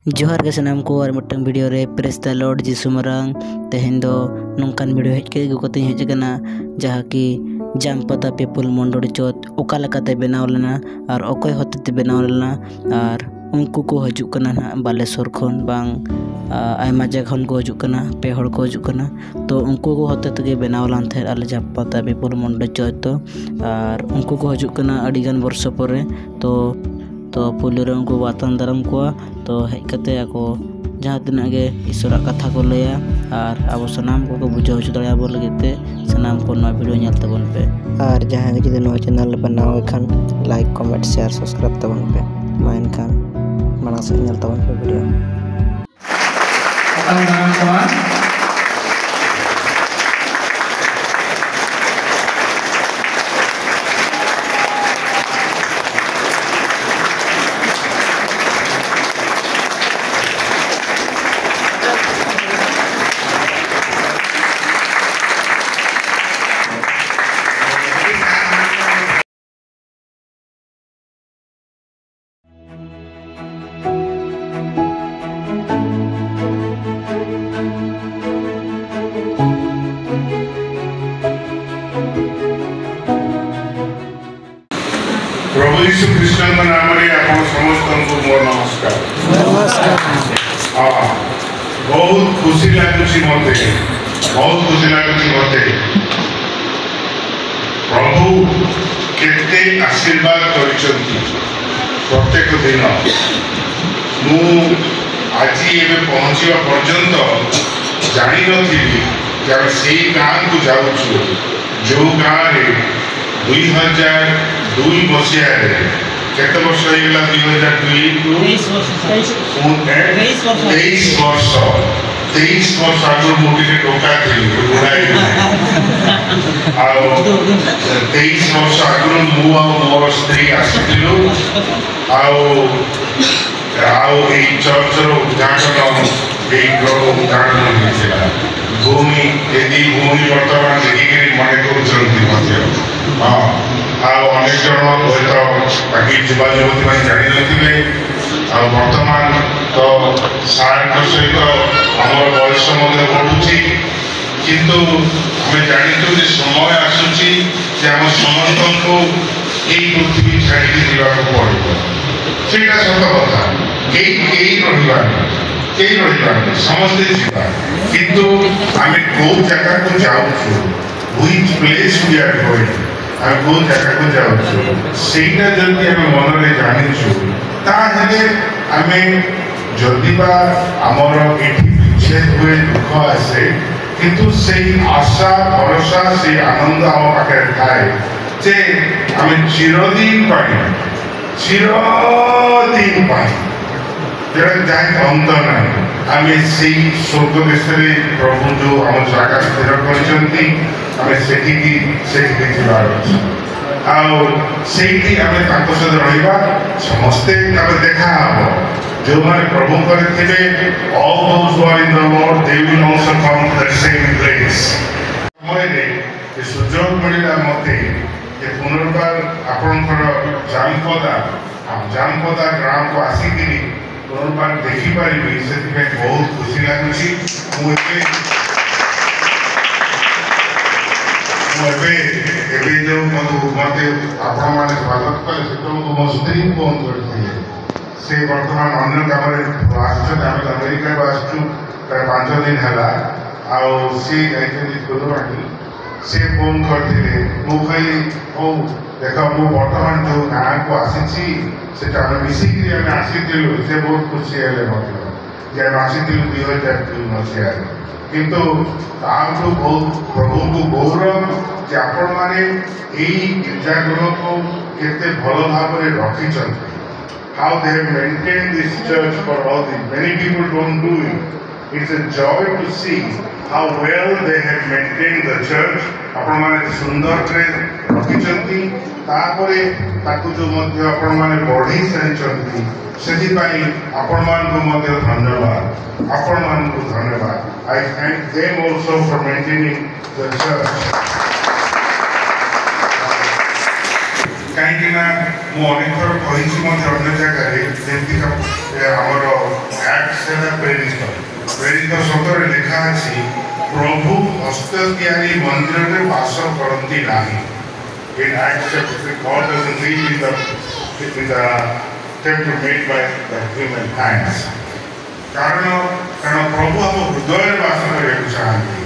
जोहार के सनाम को और मिट्टन वीडियो रे प्रेस द लॉर्ड जीसु मरांग तेहेन दो नोंकान वीडियो हेज के गुकोते हेज कना जहाँ की जामपदा पीपल मंडोड़ी चोत ओका लकाते बनाव लेना और ओकोय होते बनाव लेना और उनको को हजू कना ना बालेश्वर खन बांग आयमा जगह खन को हजू कना पे हड़ को हजू कना तो उनको को होते तगे बनाव लान थे आले जामपदा पीपल मंडोड़ी चोत तो और उनको को हजू कना अड़ीगान वर्ष परे तो पुलिस रे उनको वातान दाराम को तो हेकते को जहाँ तीना के ईश्वर कथा को लैया और अब सनाम को बुझाव हचु दाड़े आबो लगते सनाम को नवा वीडियो नेल तबन पे और जहाँ के जुदी नवा चैनल बनाओ खान लाइक कमेंट शेयर सब्सक्राइब तबन पे माइन खान माना से नेल तबन पे वीडियो प्रभु यीशु कृष्ण का नाम रे आप समस्त को मोर नमस्कार। हाँ बहुत खुशी लगुची मते प्रभु केते आशीर्वाद करिसंती प्रत्येक दिन मु आज एबे पहुंचवा पर्यंत जानि नथिली कि से गाँव को जाऊँ जो गाँव रे 2002 मसीहा केते वर्ष होइला 23 वर्ष आगु मोटी टोका थी बुढ़ाई आ 23 वर्ष आगु मु आ मोर स्त्री आसिलु ए चर्च रो उद्घाटन ए ग्रह उद्घाटन होइछला भूमि यदि भूमि वर्तमान देखि मने करूछंती मध्य अनेक जन बाकी युवा युवती मैंने जानी नथिले वर्तमान तो सार सहित आम बयस बढ़ुची किंतु आम जानी समय आसूची आम समस्त को यही पृथ्वी छाड़ी पड़ो सेटा सत कथा रही समस्ते जीवा किंतु आम कौ जगह को जाऊँ which place we are going आम कौ जगह को जाऊँ सेटा जदि आम मन में जानी ताहले आम जदिबा आमर ये विच्छेद हुए दुख आसे किंतु से आशा भरोसा से आनंद आम पाखे थाए जे आम चिरदिन जहाँ अंत ना आम से स्वर्ग देश प्रभु जो आम जगह स्थिर कर समस्ते देखा जो मैंने प्रभु करे all those who are in the Lord they will also come to the same place समय सुजोग मिला मते पुनर्बार आपणकर जामपदा ग्राम को आसिकी पुनर्बार देखिपारि से बहुत खुशी लगुच जो मत आपण मैंने स्वागत कले से मो स्त्री फोन करते से बर्तमान अन्य कम अमेरिका आसचु प्राय 5 दिन है सी फुलवाणी सी फोन करते मुझे ओ देख मु बर्तमान जो गाँव को आसी मिसिकी आसीलु से बहुत खुशी है आसी 2002 मसीह किंतु ताकू बहुत प्रभु को गौरव जे आपण माने एई गिरजागृह को केते भल भाव में रखी how they have maintained this church for all the many people don't do it it's a joy to see how well they have maintained the church आपण माने सुंदर रे रखी चंती तापरे ताकू जो मध्य आपण माने बढ़ी सही चंती सेति पाई आपण मान को मध्य धन्यवाद आपण मान को धन्यवाद I thank them also for maintaining the church कहीं अनेक थर कही अन्य जगह जमीक आमर एक्ट प्रेरित 17 लिखा अच्छी प्रभु हस्त तैयारी मंदिर में वास करती ना in Acts chapter 3 God doesn't live with the temple made by the human hands कारण प्रभु हम हृदय वास करने चाहते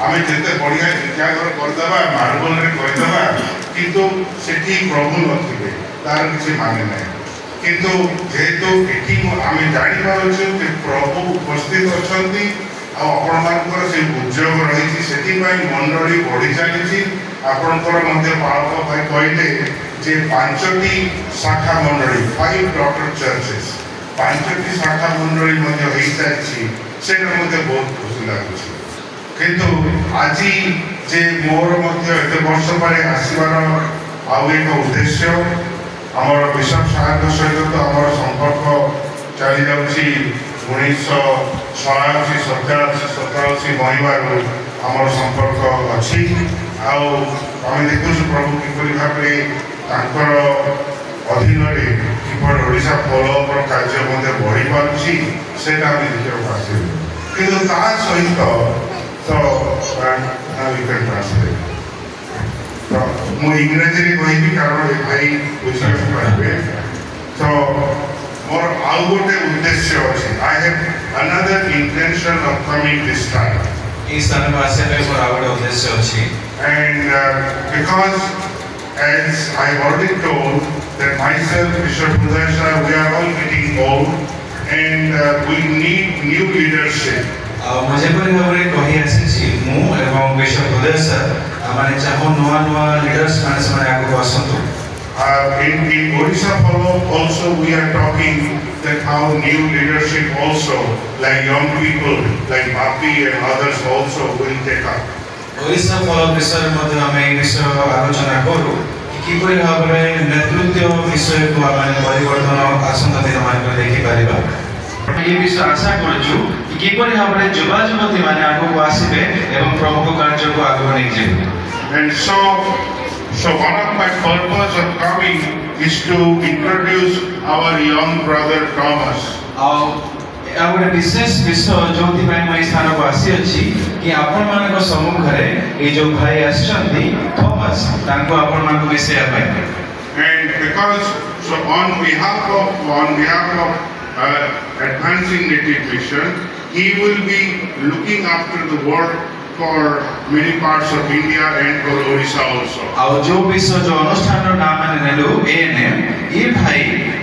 आम जिते बढ़िया गिरजाघर करदे मार्बल करदे किंतु सेठी प्रभु नथिबे तार किसी माने ना किंतु जेहेतु एठी आम जापारे कि प्रभु उपस्थित अच्छा आपणकर से उद्योग रही से मंडली बढ़ी चली आपणकर पालक भाई कहले जे 5टी शाखा मंडली 5 डॉटर चर्चेस 5टी शाखा मंडली सारी बहुत खुशी लगुच किंतु आज जे मोर एत वर्ष पर आसबार आउ एक उद्देश्य आमर बिशप साहब सहित तो आम संपर्क चली जाऊँगी 1986-87 महिबारू आमर संपर्क अच्छी आम देखु प्रभु किपर भाव अधीन किपर ओडिशा फॉलोअप कार्य बढ़ी पार्टी से देखा आस कि सहित तो मुझे इंग्राजी कहि कारण भाई बुझे तो मोर आउ गोटे उद्देश्य अच्छे I have another intention of coming this time इस स्थान में आसे पे मोर आउ गोटे उद्देश्य अच्छे and because as I already told that myself Bishop Uday sir we are all getting old and we need new leadership मुझे परि भाबरे कहि आसी मु एवं बिशप उदय सर आमाने चाहो नवा नवा लीडर्स माने आगु आसंतु in Odisha follow also we are talking that how new leadership also like young people like Mapi and others also will take up Odisha follow विषय मध्ये हमें विषय आलोचना करू कि परि भाबरे नेतृत्व विषय को आमाने परिवर्तन आसंत दिन मान देखि पारिबा ये विषय आशा करू कि परि भाबरे युवा युवती माने आगु आसीबे एवं प्रमुख कार्य को आगु नै जेबे and so one of my purpose of coming is to introduce our young brother Thomas आउे विशेष विषय जो स्थान को आसी अच्छी कि आपण मान सम्मुख ये जो भाई आसचंदी थॉमस तांको आपण मान विषय and because so on behalf of advancing native mission he will be looking after the work for many parts of India and for Odisha also आउ जो विषय जो अनुष्ठान नाम नेलु एएनएम ये भाई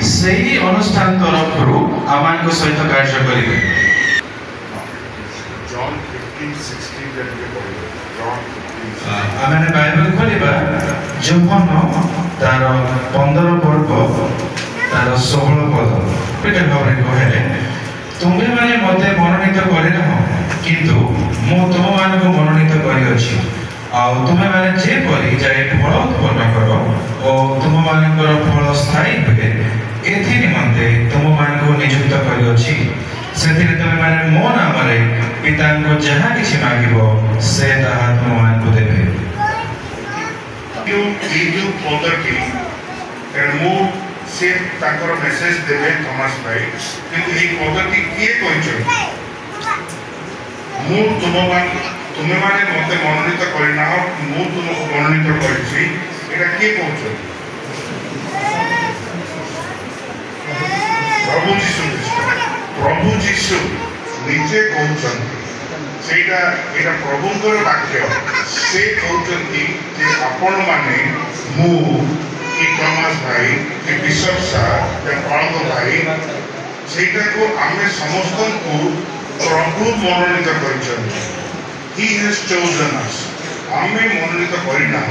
सही अनुष्ठान तरफ रु आमान को सहित कार्य करिवे John 15:16 जरिए पढ़िए John 15 आमाने बाइबल खोलिबा जोहन तार 15 पर्व तार 16 पद पेटे भाबरे कहले तुम्हें माने मते मनोनीत करे न किंतु मो तुम मान को मनोनीत करी अछि आ तुम्हें माने जे परि जाय फल उत्पन्न करो ओ तुम मानकर फल स्थायी होए एथि निमंते तुम मान को नियुक्त करी अछि सेथिरे तुम माने मो नाम रे पिता को जहा किछि मागिबो से ताहा तुम मान को देबे you poverty and more से ताकर मेसेज देवे थॉमस भाई किंतु एक पद्धति किए कहछो मु तुम्हें माने मते मनोनीत करना मु तुमको मनोनीत करछि एटा किए कहछो प्रभु जीशु निजे कहछन सेटा एटा प्रभुଙ୍କର वाक्य से कहछन कि जे आपण माने मु कि थॉमस भाई कि बिशप साहब या पालक भाई सेटा को आमे समस्त को प्रभु मनोनीत करछन ही हैज चोजन अस आमे मनोनीत करिना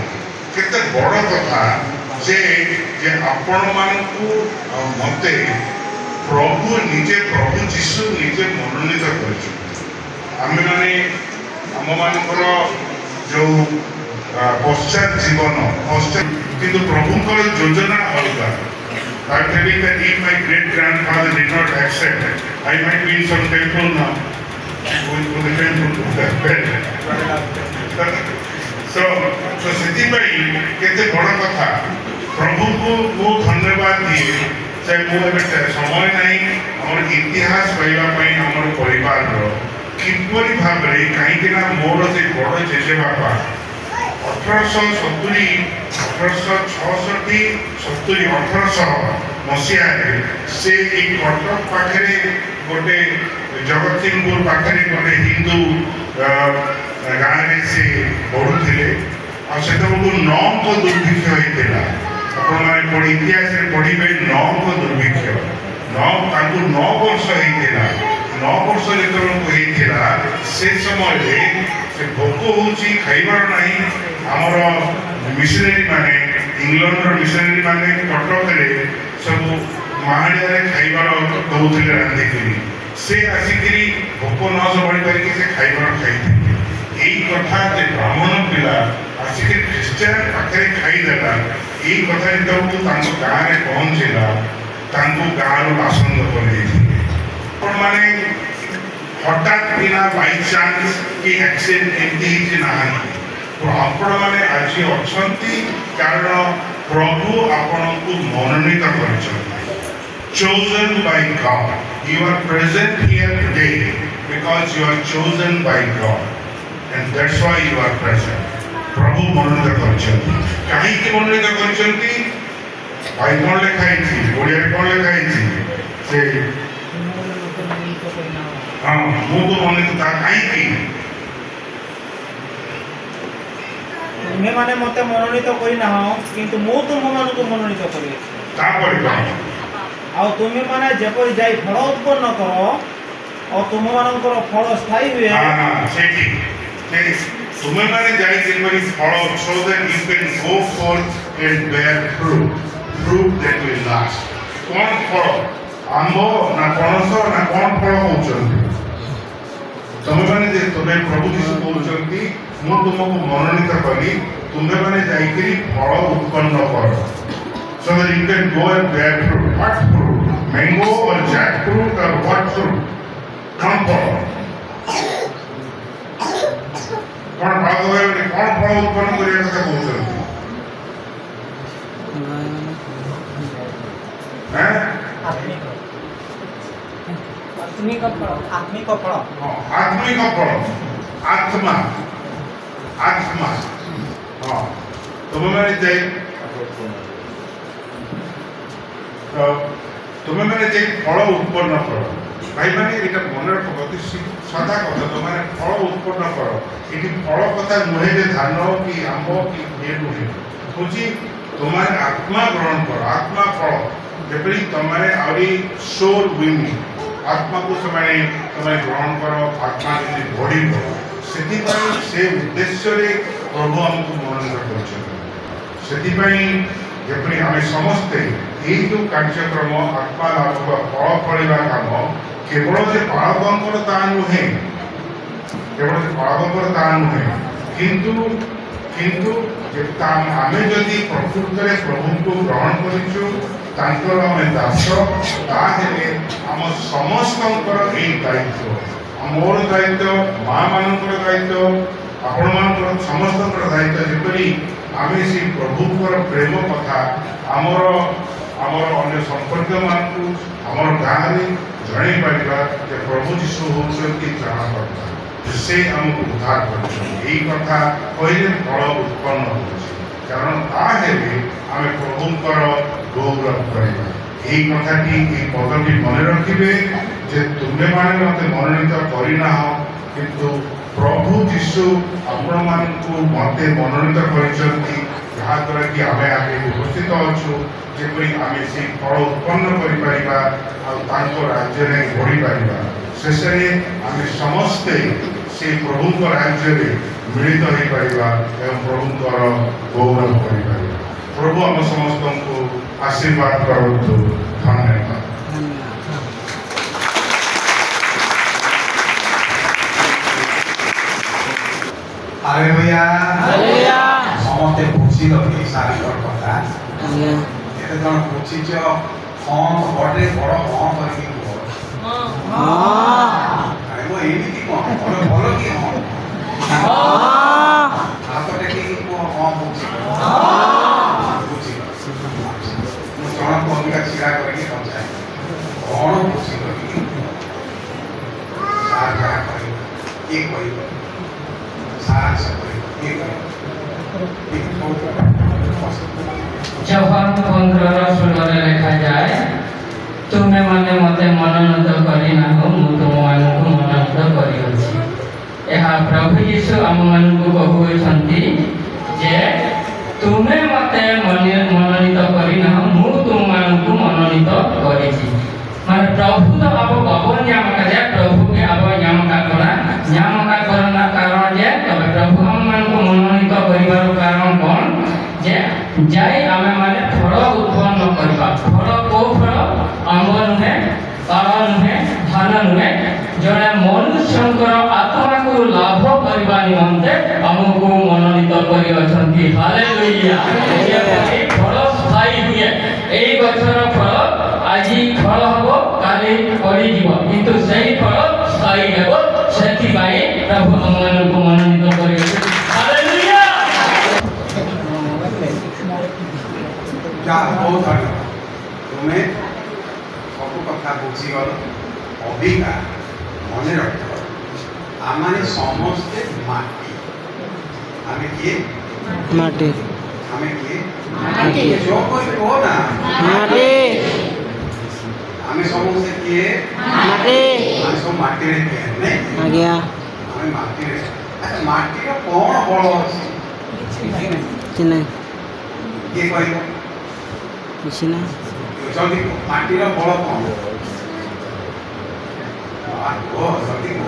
केते बड़ कथा जे जे आपण मान को मते प्रभु जीशु निजे मनोनीत करछन आमे माने हम मानकर जो पश्चात जीवन पश्चात किंतु प्रभुंकर योजना अलग I am telling that if my great grandfather did not accept, I might be in some temple now. Going to the temple to that bed. So ସେଥିପାଇଁ କେତେ ବଡ଼ କଥା प्रभु को वो धन्यवाद दिए से समय नहीं आम इतिहास कहवाई आम परिवार किपरि भाव में कहीं मोर से बड़ जेजे बापा 1870 1866 70 1800 मसीह से एक कटक पाखे गोटे जगत सिंहपुर पाखे गोटे हिंदू गाँव में से बढ़ुले आबू 9 दुर्भिक्ष होता आप इतिहास पढ़े 9 दुर्भिक्ष 9 वर्ष होता 9 वर्ष जो से समय से भोक हो खाइबार नहीं आमर मिशनरी माने इंग्लैंड मिशनरी माने कटक सब महाड़िया खाइबार दौले रांधिकी से आसिकी भोक न बढ़ी पारिक से खाइबार खाई यही कथा ब्राह्मण पिला आसिक ख्रीस्टान पाखे खाईदेला यही कथा जो गाँव में पहुँचला गाँव आसंद कर माने हठात बिना बाई चांस कि एक्सीडेंट एमती ना तो आपण मैंने आज अच्छा कारण प्रभु आपण को मनोनीत कर chosen by God. You are present here today because you are chosen by God, and that's why you are present. प्रभु मनोनीत करछंती काहे कि मनोनीत करछंती भाई कोन लिखा है ओडिया कोन लिखा है से हां मु तो मनोनीत ता काहे कि तुम्हें माने मते मनोनीत करी ना हो किंतु मु तुम मान को मनोनीत करी ता परि आ तुम्हें माने जेपरि जाई फल उत्पन्न करो और तुम मानकर फल स्थायी हुए हां सेठी तुम्हें माने जाई जेपरि फल so that you can go forth and bear fruit that will last कोन फल आंबो ना पणस ना कोन फल होचंती तुम्हें माने जे तुम्हें प्रभु यीशु बोलचंती मु तुमको मनोनीत करी तुम्हें माने जाई करी फल उत्पन्न करो so that you can go and bear fruit. What fruit? Mango or jackfruit or what fruit? Come forward. कौन भाग हुए उन्हें कौन फल उत्पन्न करेगा क्या बोलते हैं? हैं? आत्मिक फल आत्मिक फल आत्मा हाँ तुम्हें मैंने जाए तुम्हें मैंने जे फल उत्पन्न कर भाई मैंने ये मन रख सदा कथा तुम फल उत्पन्न कर ये फल कथा नुहे जे धान कि आंब कि ये नुहे हूँ तुम आत्मा ग्रहण कर आत्मा फल जबरी तुम आहरी सोर विनी आत्मा को तुम ग्रहण कर आत्मा जी बढ़ से उद्देश्य प्रभु आमको मनोनीत कर आम समस्ते ये जो कार्यक्रम आत्मा लाभ फल फड़ा कम केवल से बालकर ता नुहे केवल से बालकर ता नुहे किंतु किंतु आम जदि प्रकृत में प्रभु को ग्रहण कर दास ताहेले आम समस्त दायित्व मोर दायित्व माँ मान दायित्व आपण मान समस्त दायित्व जपरी आम से प्रभुकर प्रेम कथा आमर आमर अन्य संपर्क मान आमर गाँव में जन पारा प्रभु यीशु होती त्राणकर्ता से आमको उद्धार कथा कहले फल उत्पन्न कारण ताहेले आम प्रभुकर गौरव करवा यही कथाटी ये पदटी मन रखिए जे तुम्हें माने मत मनोनीत करना किंतु प्रभु यीशु आपण मानकु मते मनोनीत करछंती जहाँद्वारा कि आम आगे उपस्थित अच्छु जपरी आम से फल उत्पन्न कर राज्य में बढ़ी पार शेष में आम समस्ते से प्रभु राज्य में मिलित हो पार प्रभुकर गौरव कर प्रभु आम समस्त को आशीर्वाद करूँ धन्यवाद हालेलुया हालेलुया समते बुझी लगे सारिकर कथा एते जण बुझीच हां बड़े बड़ हां करके को हां आइ वो एमिति कोन बोलो कि हां हां हाथ टेकी को हां बुझी हां बुझी जवान 15-16 लिखा जाए तुम्हें माने मते मनोनीत करी ना हो मु तुम मानक मनोनीत करी अछि एहा प्रभु यीशु आम मानक कहउछंती जे तुम्हें मते मनोनीत करी ना हो मु तुम मानक मनोनीत करिछि माने प्रभु तो अब बाबन नाम का जे प्रभु के अब नाम का करना कारण जे तबे प्रभु हम मानक मनोनीत करिवार कारण कोन जे जाई आमे माने फल उत्पन्न करबा फल को फल आंब नुहे ताल नुहे धान नुहे जड़े मनुष्यंकर आत्मा को लाभ करबा निमंते हमको मनोनीत करि अछंती हालेलुया ए फल स्थायी हुए एई गछर फल आजी फल हबो काली पड़ी जीव किंतु सही फल स्थायी हेबो सेति बाई प्रभु हमको मनोनीत करि हालेलुया जा बहुत तुम्हें सब कथा बुझीगल अबिका मन रख आम समस्ते माटी आम किए माटी आम किए जो कोई कहो ना माटी आम समस्ते किए माटी आम सब माटी रे किए नहीं आज्ञा आम माटी रे अच्छा माटी रो कोन बल अछि चिन्ह के कहबो किसी ना जल्दी माटी रो बल कोन ओ जल्दी को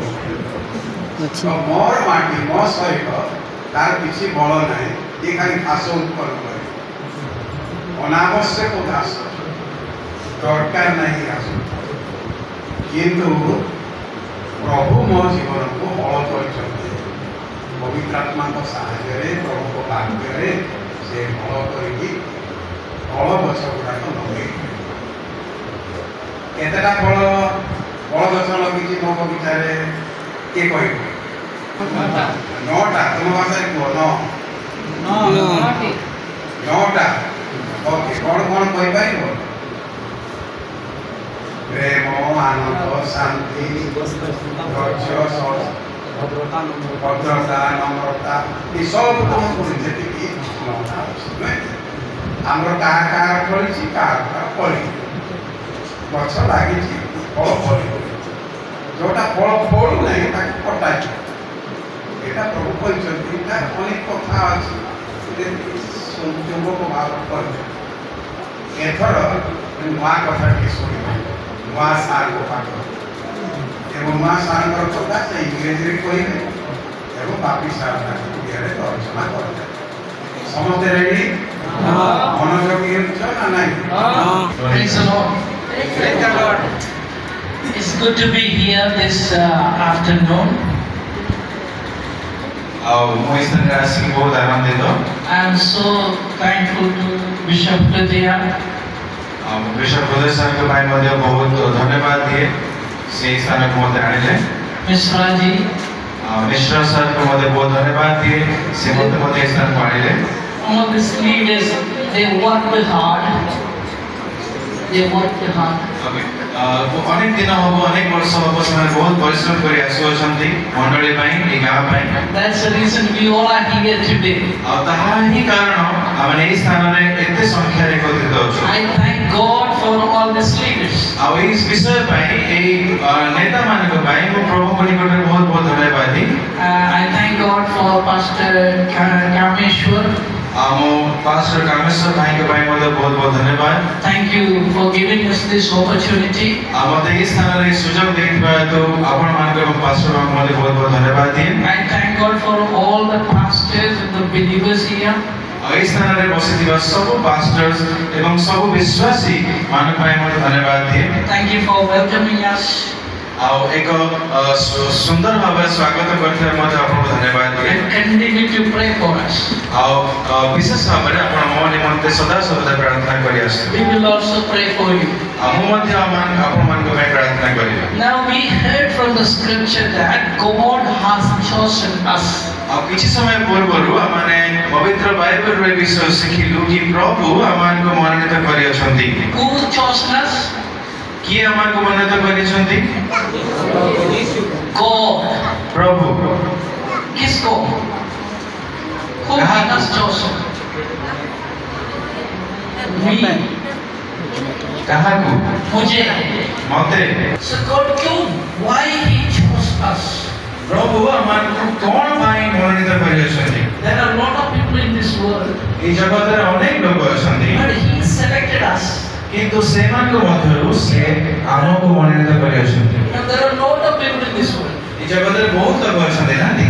अच्छी तो मोर माटी मो सहित तार किसी बल नहीं ये खाली घास उत्पन्न करे अनावश्यक घास दरकार नहीं घास किंतु प्रभु मो जीवन को हल कर पवित्र आत्मा को साहाय्य प्रभु को भाग्य से हल करके फल गछ गुड़ाक लगे केतेटा फल गछ लगी मो बगीचार किए कह 9टा तुम भाषा कह 9टा ओके कौन कौन कह पार प्रेम आनंद शांति धैर्य भद्रता नम्रता ये सब तुम जी 9टा आमर क्या फली फली गछ लगी फल फल जोटा फल फलू ना कटा यहाँ प्रभु कहते अनेक कथा अच्छी संयोग भाव कर एथर नुआ कथा शुण नुआ सार को पाठ नुआ सार कथा से इंग्रेजी कहे और बापी सार ओडिया तर्जमा कर समस्ते रेडी मनोयोगी ना नहीं Praise the Lord. Praise the Lord. It's good to be here this afternoon. बहुत आनंदित I am so thankful to Bishop Lydia. Bishop Pradesh sir के भाई मध्य बहुत धन्यवाद दिए से स्थान को मध्य आने Mishra ji. मिश्रा सर को मध्य बहुत धन्यवाद दिए से मध्य स्थान को आने All these leaders, they work with heart. They work with heart. अनेक दिन हम अनेक वर्ष हम बहुत परिश्रम कर आसुँच मंडली गाँव That's the reason we all are here today. ही कारण आम स्थान में एत संख्या एकत्रित होछु I thank God for all these leaders. इस विषय नेता मान प्रभु को निकट बहुत बहुत धन्यवाद दी I thank God for Pastor Kameshwar. Pastor Kameshwar भाई के भाई बहुत बहुत धन्यवाद Thank you for giving us this opportunity. मत इस स्थान रे सुजोग देथिबा तो आपण मान के पास्टर भाई मते बहुत बहुत धन्यवाद दी I thank God for all the pastors and the believers here. इस स्थान रे बसिथिबा सब पास्टर्स एवं सब विश्वासी मानक भाई मते धन्यवाद दी Thank you for welcoming us. एक सुंदर भाव स्वागत करते मते आपको धन्यवाद दी And continue to pray for us. विशेष भाव में आपण मो निमंते सदा सर्वदा प्रार्थना करि आसु We will also pray for you. हम मध्य आपण मान को प्रार्थना करिबा Now we heard from the scripture that God has chosen us. किछि समय पूर्वरु माने पवित्र बाइबल रे विषय सिखिलु कि प्रभु आमान को मनोनीत करि अछंती Who chosen us? किए आमान को मनोनीत करि अछंती God. प्रभु किसको? Who has chosen? କାହାକୁ मुझे ମତେ So God told why He chose us. ପ୍ରଭୁ ଆମମାନଙ୍କୁ କଣ ପାଇଁ ମନୋନୀତ କରିଛନ୍ତି? There are a lot of people in this world, এই ଜଗତରେ ଅନେକ ଲୋକ ଅଛନ୍ତି, but He selected us. କିନ୍ତୁ ସେମାନଙ୍କ ମଧ୍ୟରୁ ସେ ଆମକୁ ମନୋନୀତ କରିଛନ୍ତି। There are a lot of people in this world, এই ଜଗତରେ ବହୁତ ଲୋକ ଅଛନ୍ତି ନାହାନ୍ତି,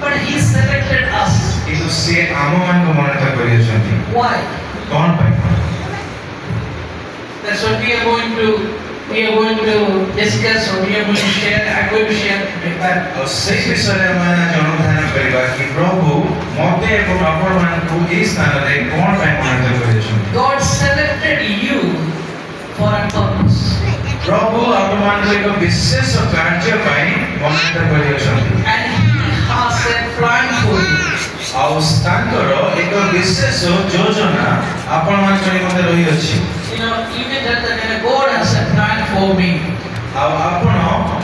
but He selected us. କିନ୍ତୁ ସେ ଆମମାନଙ୍କୁ ମନୋନୀତ କରିଛନ୍ତି। Why? କଣ ପାଇଁ? That's what we are going to discuss, or we are going to share. I'm going to share that. ଆଉ ସେଇ ବିଷୟରେ ଆମେ ଆଜି ଅନୁଧ୍ୟାନ କରିବା କି ପ୍ରଭୁ ମତେ ଏବଂ ଆପଣମାନଙ୍କୁ ଏହି ସ୍ଥାନରେ କଣ ପାଇଁ ମନୋନୀତ କରିଛନ୍ତି। God selected you for a purpose. ପ୍ରଭୁ ଆପଣମାନଙ୍କୁ ଏକ ବିଶେଷ କାର୍ଯ୍ୟ ପାଇଁ ମନୋନୀତ କରିଛନ୍ତି। And He has a plan for you. ଆଉ ତାଙ୍କର ଏକ ବିଶେଷ ଯୋଜନା ଆପଣମାନଙ୍କ ନିମନ୍ତେ ରହିଅଛି। You can tell that God has a plan for me. ଆଉ ଆପଣ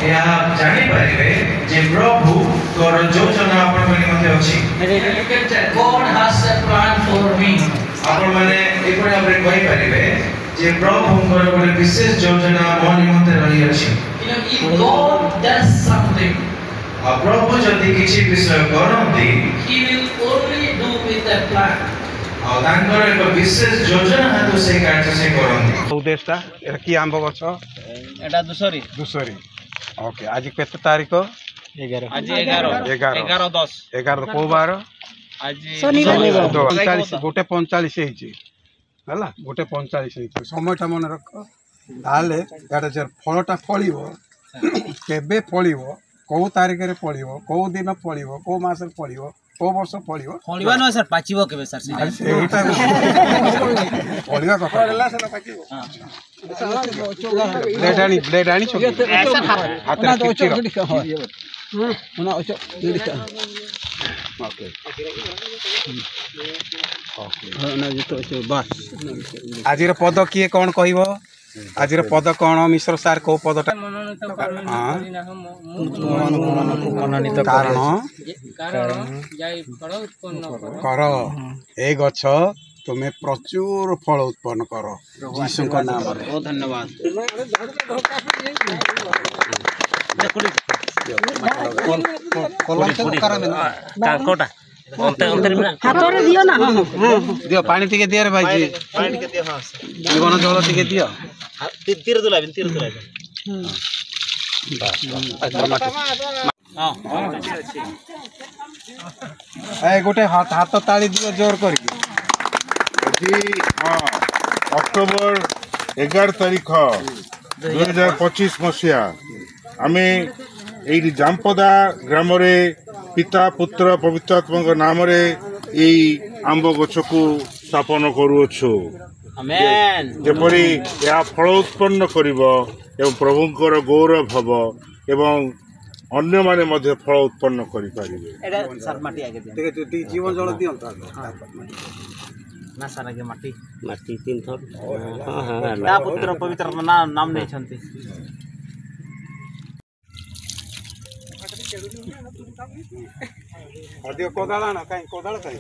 ଏହା ଜାଣିପାରିବେ ଯେ ପ୍ରଭୁଙ୍କର ଯୋଜନା ଆପଣଙ୍କ ନିମନ୍ତେ ଅଛି। You can tell God has a plan for me. ଆପଣମାନେ ଏପରି ଭାବରେ କହିପାରିବେ ଯେ ପ୍ରଭୁଙ୍କର ଗୋଟେ ବିଶେଷ ଯୋଜନା ମୋ ନିମନ୍ତେ ରହିଅଛି। If God does something, ଆଉ ପ୍ରଭୁ ଯଦି କିଛି ବିଷୟ କରନ୍ତି, He will only do with a plan. ଆଉ ତାଙ୍କର ଏକ ବିଶେଷ ଯୋଜନା ହେତୁ ସେ କାର୍ଯ୍ୟ ସେ କରନ୍ତି। ଉଦ୍ଦେଶ୍ୟଟା ଏଟା କି ଆମ୍ବ ଗଛ? এটা দুশরি ଦୁଶରୀ। ଓକେ, ଆଜି କେତେ ତାରିଖ? 11 আজি 11 10 11 କୋଉ ବାର? আজি ଶନିବାର। 1:45 ହେଇଛି ହେଲା, 1:45 ହେଇଛି। ସମୟଟା ମନେ ରଖ। ତାହେଲେ ଏଇଟା ଯେ ଫଳଟା ଫଳିବ, କେବେ ଫଳିବ, କୋଉ ତାରିଖରେ ଫଳିବ, କୋଉ ଦିନ ଫଳିବ, କୋଉ ମାସରେ ଫଳିବ, କୋଉ ବର୍ଷ ଫଳିବ, ফলিবা না স্যার পাচিব কেবে স্যার ସେଇଟା ଫଳିବା କଥା। ବ୍ଲେଡ୍ ଆଣିଛ ହାତରେ ଚିଚିର। ଆଜିର ପଦ କିଏ କ'ଣ କହିବ? ଆଜିର ପଦ କ'ଣ? ମିଶ୍ର ସାର୍ କୋଉ ପଦଟା? କାରଣ କର ଏଇ ଗଛ ତୁମେ ପ୍ରଚୁର ଫଳ ଉତ୍ପନ୍ନ କର ଯୀଶୁଙ୍କ ନାମରେ। ଧନ୍ୟବାଦ। ଦିଅ ପାଣି ଟିକେ ଦିଅ ରେ ଭାଇ, ଜୀବନ ଜଳ ଟିକେ ଦିଅ। ଗୋଟେ ହାତ ତାଳି ଦିଅ ଜୋର କରିକି। ଅକ୍ଟୋବର 11 ତାରିଖ 2025 ମସିହା ଆମେ ଏଇଠି ଜାମ୍ପଦା ଗ୍ରାମରେ ପିତା ପୁତ୍ର ପବିତ୍ର ଆତ୍ମାଙ୍କ ନାମରେ ଏଇ ଆମ୍ବ ଗଛକୁ ସ୍ଥାପନ କରୁଅଛୁ। ଯେପରି ଏହା ଫଳ ଉତ୍ପନ୍ନ କରିବ ଏବଂ ପ୍ରଭୁଙ୍କର ଗୌରବ ହେବ ଏବଂ ଅନ୍ୟମାନେ ମଧ୍ୟ ଫଳ ଉତ୍ପନ୍ନ କରିପାରିବେ। ଜୀବନ ଜଳ ଦିଅନ୍ତୁ ନା ସାର୍ ଆଜ୍ଞା ମାଟି 3 ଥର ପୁତ୍ର ପବିତ୍ର ନାମ ନେଇଛନ୍ତି। ଅଧିକ କୋଦାଳ ଆଣ, କାହିଁ କୋଦାଳ କାହିଁ